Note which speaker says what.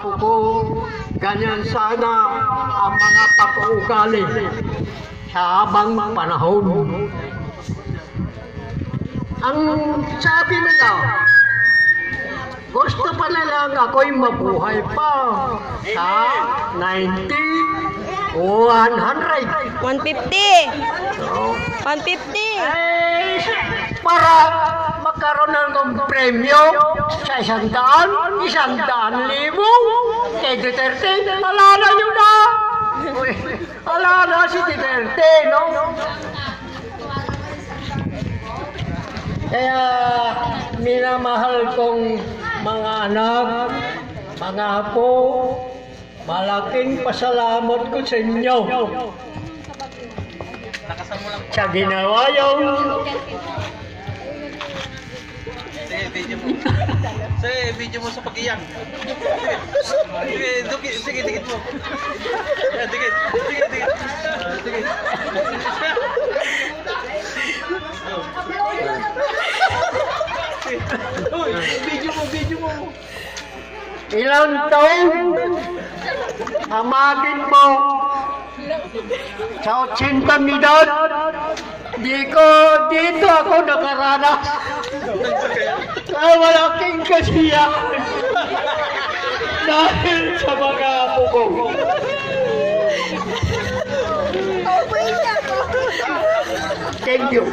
Speaker 1: Pupo, ganyan sana ang mga pag-uugali sa habang panahon. Ang sabi nila, gusto pa nilang ako'y mabuhay pa sa 90 o 100.
Speaker 2: 150.
Speaker 1: So,
Speaker 2: 150.
Speaker 1: eh, para magkaroon ng premyo sa 100, 100,000 kay Duterte, ala na yun na! Uy, ala na si Duterte, no? Kaya minamahal kong mga anak, mga apo, malaking pasalamat ko sa inyo. Sa ginawa yung
Speaker 3: Sige, video mo sa pag-iyak. Sige, dikit mo. Dikit. Sige. Video mo.
Speaker 1: ilang taon amatin mo sa 80 edad. Dito ako nakaranas. Ay, malaking kasiyahan. Dahil sa mga apo ko. Thank you.